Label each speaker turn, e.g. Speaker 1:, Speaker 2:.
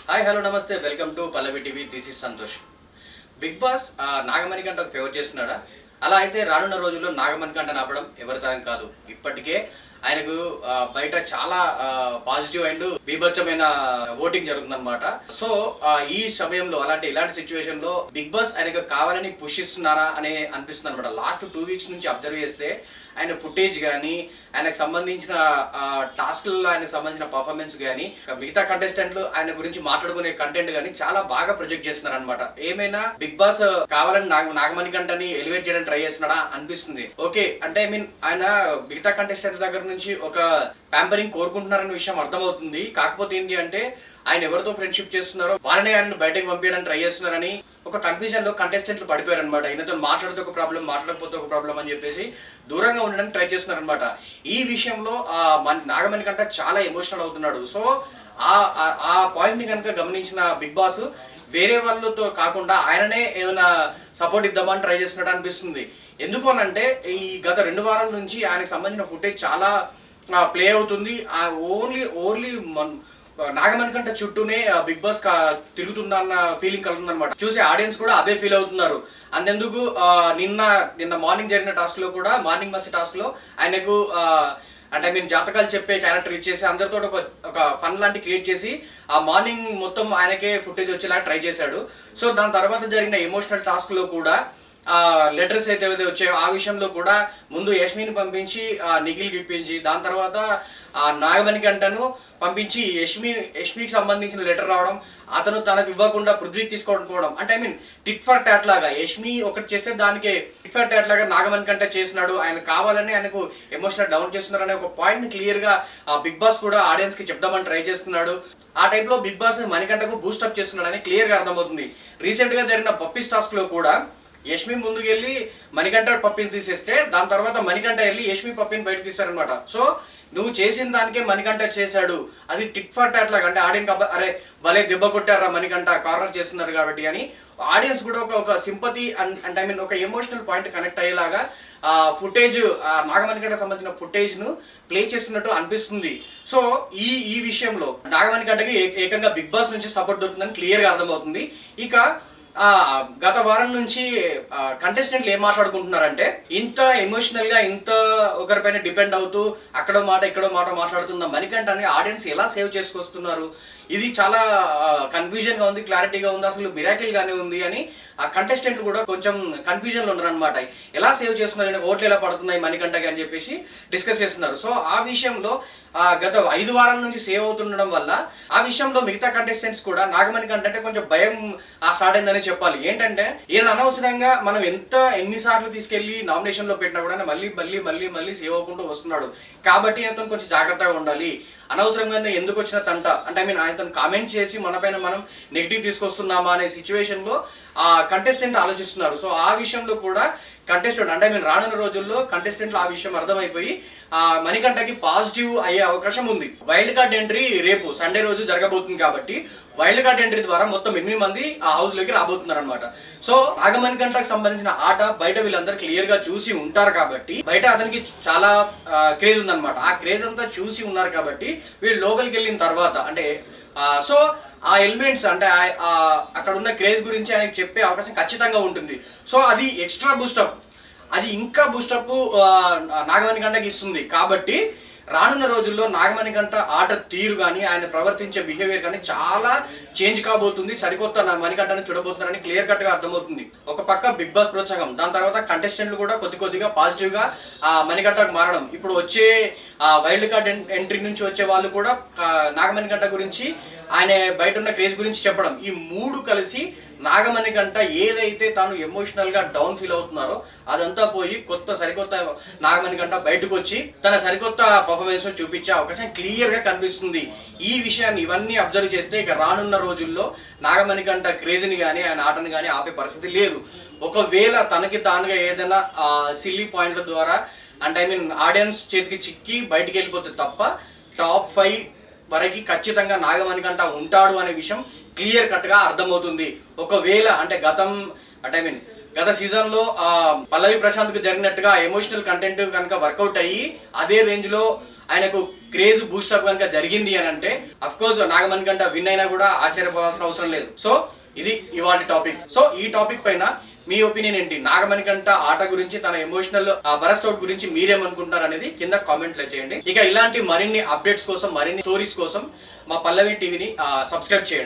Speaker 1: Hi hello నమస్తే welcome to Pallavi TV. This is Santosh. Big boss Nagamanikanta ఒక favour చేస్తున్నాడా? అలా అయితే రానున్న రోజుల్లో నాగమణికంటను ఆపడం ఎవరి తరం కాదు. ఇప్పటికే ఆయనకు బయట చాలా పాజిటివ్ అండ్ బీభత్సమైన ఓటింగ్ జరుగుతుందన్నమాట. సో ఈ సమయంలో ఇలాంటి సిచ్యువేషన్ లో బిగ్ బాస్ ఆయనకు కావాలని పుష్ ఇస్తున్నారా అని అనిపిస్తుంది అనమాట. లాస్ట్ 2 వీక్స్ నుంచి అబ్జర్వ్ చేస్తే ఆయన ఫుటేజ్ కానీ, ఆయనకు సంబంధించిన టాస్క్లలో ఆయనకు సంబంధించిన పర్ఫార్మెన్స్ కానీ, మిగతా కంటెస్టెంట్లు ఆయన గురించి మాట్లాడుకునే కంటెంట్ కానీ చాలా బాగా ప్రొజెక్ట్ చేస్తున్నారు అనమాట. ఏమైనా బిగ్ బాస్ కావాలని నాగమణికంటని ఎలివేట్ చేయడానికి ట్రై చేస్తున్నాడా అనిపిస్తుంది. ఓకే అంటే ఆయన మిగతా కంటెస్టెంట్స్ దగ్గర నుంచి ఒక ప్యాంపరింగ్ కోరుకుంటున్నారనే విషయం అర్థమవుతుంది. కాకపోతే ఏంటి అంటే ఆయన ఎవరితో ఫ్రెండ్షిప్ చేస్తున్నారో వాళ్ళని ఆయన బయటకు పంపించడానికి ట్రై చేస్తున్నారని ఒక కన్ఫ్యూజన్ లో కంటెస్టెంట్లు పడిపోయారు అనమాట. ఈయనతో మాట్లాడితే ఒక ప్రాబ్లం, మాట్లాడకపోతే ఒక ప్రాబ్లం అని చెప్పేసి దూరంగా ఉండడానికి ట్రై చేస్తున్నారు అనమాట. ఈ విషయంలో నాగమణికంట చాలా ఎమోషనల్ అవుతున్నాడు. సో ఆ పాయింట్ ని కనుక గమనించిన బిగ్ బాస్ వేరే వాళ్ళతో కాకుండా ఆయననే ఏమైనా సపోర్ట్ ఇద్దామని ట్రై చేస్తున్నట్టు అనిపిస్తుంది. ఎందుకు అనంటే ఈ గత 2 వారాల నుంచి ఆయనకు సంబంధించిన ఫుటేజ్ చాలా ప్లే అవుతుంది. ఓన్లీ నాగమణికంట చుట్టూనే బిగ్ బాస్ తిరుగుతుందన్న ఫీలింగ్ కలుగుతుంది అనమాట. చూసే ఆడియన్స్ కూడా అదే ఫీల్ అవుతున్నారు. అంతెందుకు నిన్న మార్నింగ్ జరిగిన టాస్క్ లో కూడా, మార్నింగ్ మస్తీ టాస్క్ లో ఆయనకు అంటే జాతకాలు చెప్పే క్యారెక్టర్ ఇచ్చేసి అందరితో ఒక ఫన్ లాంటి క్రియేట్ చేసి ఆ మార్నింగ్ మొత్తం ఆయనకే ఫుటేజ్ వచ్చేలా ట్రై చేశాడు. సో దాని తర్వాత జరిగిన ఎమోషనల్ టాస్క్ లో కూడా లెటర్స్ అయితే వచ్చాయో ఆ విషయంలో కూడా ముందు యష్మిని పంపించి నిఖిల్ గిప్పించి, దాని తర్వాత నాగమణికంటను పంపించి యష్మికి సంబంధించిన లెటర్ రావడం, అతను తనకు ఇవ్వకుండా పృథ్వీకి తీసుకోవడం. అంటే టిట్ ఫర్ టాట్ లాగా యష్మి ఒకటి చేస్తే దానికి టిట్ ఫర్ టాట్ లాగా నాగమణికంట చేసినాడు, ఆయన కావాలని ఆయనకు ఎమోషనల్ డౌన్ చేస్తున్నారు అనే ఒక పాయింట్ ని క్లియర్ గా బిగ్ బాస్ కూడా ఆడియన్స్ కి చెప్దామని ట్రై చేస్తున్నాడు. ఆ టైప్ లో బిగ్ బాస్ మణికంటకు బూస్టప్ చేస్తున్నాడు అని క్లియర్ గా అర్థమవుతుంది. రీసెంట్ గా జరిగిన పప్పీస్ టాస్క్ లో కూడా యష్మి ముందుకెళ్ళి మణికంట పప్పిని తీసేస్తే దాని తర్వాత మణికంట వెళ్ళి యష్మి పప్పిని బయట తీస్తారనమాట. సో నువ్వు చేసిన దానికే మణికంట చేశాడు, అది టిట్ ఫర్ టాట్ లాగా. అంటే ఆడియన్స్ అరే భలే దెబ్బ కొట్టారా మణికంట, కార్నర్ చేస్తున్నారు కాబట్టి అని ఆడియన్స్ కూడా ఒక సింపతి అండ్ ఒక ఎమోషనల్ పాయింట్ కనెక్ట్ అయ్యేలాగా ఫుటేజ్ నాగమణికంట సంబంధించిన ఫుటేజ్ ను ప్లే చేస్తున్నట్టు అనిపిస్తుంది. సో ఈ విషయంలో నాగమణికంటకి ఏకంగా బిగ్ బాస్ నుంచి సపోర్ట్ దొరుకుతుందని క్లియర్ గా అర్థమవుతుంది. ఇక గత వారం నుంచి కంటెస్టెంట్లు ఏం మాట్లాడుకుంటున్నారంటే, ఇంత ఎమోషనల్ గా ఇంత ఒకరిపైన డిపెండ్ అవుతూ అక్కడో మాట ఇక్కడో మాట మాట్లాడుతున్న మణికంటని ఆడియన్స్ ఎలా సేవ్ చేసుకొస్తున్నారు, ఇది చాలా కన్ఫ్యూజన్ గా ఉంది, క్లారిటీగా ఉంది, అసలు మిరాకిల్ గానే ఉంది అని ఆ కంటెస్టెంట్లు కూడా కొంచెం కన్ఫ్యూజన్ లో ఉన్నారు అనమాట. ఎలా సేవ్ చేస్తున్నారు, ఓట్లు ఎలా పడుతున్నాయి మణికంటకి అని చెప్పేసి డిస్కస్ చేస్తున్నారు. సో ఆ విషయంలో గత 5 వారాల నుంచి సేవ్ అవుతుండడం వల్ల ఆ విషయంలో మిగతా కంటెస్టెంట్స్ కూడా నాగమణికంట అంటే కొంచెం భయం స్టార్ట్ అయిందని చెప్పాలి. ఏంటంటే ఈయన అనవసరంగా మనం ఎన్నిసార్లు తీసుకెళ్లి నామినేషన్ లో పెట్టినా కూడా మళ్ళీ మళ్ళీ మళ్ళీ మళ్ళీ సేవ్ అవ్వకుంటూ వస్తున్నాడు. కాబట్టి ఆయనతో కొంచెం జాగ్రత్తగా ఉండాలి. అనవసరంగా ఎందుకు వచ్చిన తంట అంటే ఆయనతో కామెంట్ చేసి మన పైన మనం నెగిటివ్ తీసుకొస్తున్నామా అనే సిచ్యువేషన్ లో ఆ కంటెస్టెంట్ ఆలోచిస్తున్నారు. సో ఆ విషయంలో కూడా కంటెస్టెంట్ అంటే రానున్న రోజుల్లో కంటెస్టెంట్లు ఆ విషయం అర్థమైపోయి మణికంటకి పాజిటివ్ అయ్యే అవకాశం ఉంది. వైల్డ్ కార్డ్ ఎంట్రీ రేపు సండే రోజు జరగబోతుంది కాబట్టి వైల్డ్ కార్డ్ ఎంట్రీ ద్వారా మొత్తం 8 మంది ఆ హౌస్ లోకి రాబోతున్నారు అనమాట. సో నాగమణికంటకు సంబంధించిన ఆట బయట వీళ్ళందరూ క్లియర్ గా చూసి ఉంటారు కాబట్టి, బయట అతనికి చాలా క్రేజ్ ఉందన్నమాట. ఆ క్రేజ్ అంతా చూసి ఉన్నారు కాబట్టి వీళ్ళు లోపలికి వెళ్ళిన తర్వాత అంటే సో ఆ ఎలిమెంట్స్ అంటే అక్కడ ఉన్న క్రేజ్ గురించి ఆయనకి చెప్పే అవకాశం ఖచ్చితంగా ఉంటుంది. సో అది ఎక్స్ట్రా బూస్టప్, అది ఇంకా బూస్టప్ నాగమణికంటకి ఇస్తుంది. కాబట్టి రానున్న రోజుల్లో నాగమణికంట ఆట తీరు కానీ, ఆయన ప్రవర్తించే బిహేవియర్ కానీ చాలా చేంజ్ కాబోతుంది. సరికొత్త మణికంటని చూడబోతున్నారని క్లియర్ కట్ గా అర్థమవుతుంది. ఒక పక్క బిగ్ బాస్ ప్రోత్సాహం, దాని తర్వాత కంటెస్టెంట్లు కూడా కొద్దిగా పాజిటివ్ గా మణికంటకు మారడం, ఇప్పుడు వచ్చే వైల్డ్ కార్డ్ ఎంట్రీ నుంచి వచ్చే వాళ్ళు కూడా నాగమణికంట గురించి, ఆయన బయట ఉన్న క్రేజ్ గురించి చెప్పడం, ఈ 3 కలిసి నాగమణికంట ఏదైతే తాను ఎమోషనల్ గా డౌన్ ఫీల్ అవుతున్నారో అదంతా పోయి సరికొత్త నాగమణికంట బయటకు వచ్చి తన సరికొత్త పర్ఫార్మెన్స్ చూపించే అవకాశం క్లియర్ గా కనిపిస్తుంది. ఈ విషయాన్ని ఇవన్నీ అబ్జర్వ్ చేస్తే ఇక రానున్న రోజుల్లో నాగమణికంట క్రేజ్ని కానీ ఆయన ఆటని కానీ ఆపే పరిస్థితి లేదు. ఒకవేళ తనకి తానుగా ఏదైనా సిల్లీ పాయింట్ల ద్వారా అంటే ఆడియన్స్ చేతికి చిక్కి బయటికి వెళ్ళిపోతే తప్ప టాప్ 5 వరకు ఖచ్చితంగా నాగమణికంట ఉంటాడు అనే విషయం క్లియర్ కట్గా అర్థమవుతుంది. ఒకవేళ అంటే గత సీజన్లో పల్లవి ప్రశాంత్కు జరిగినట్టుగా ఎమోషనల్ కంటెంట్ కనుక వర్కౌట్ అయ్యి అదే రేంజ్లో ఆయనకు క్రేజ్ బూస్టప్ కనుక జరిగింది అని అంటే అఫ్కోర్స్ నాగమణికంట విన్ అయినా కూడా ఆశ్చర్యపోవాల్సిన అవసరం లేదు. సో ఇది ఇవాళ టాపిక్. సో ఈ టాపిక్ పైన మీ ఒపీనియన్ ఏంటి? నాగమణికంట ఆట గురించి, తన ఎమోషనల్ బరస్ట్ అవుట్ గురించి మీరేమనుకుంటారు అనేది కింద కామెంట్లో చేయండి. ఇక ఇలాంటి మరిన్ని అప్డేట్స్ కోసం, మరిన్ని స్టోరీస్ కోసం మా పల్లవి టీవీని సబ్స్క్రైబ్ చేయండి.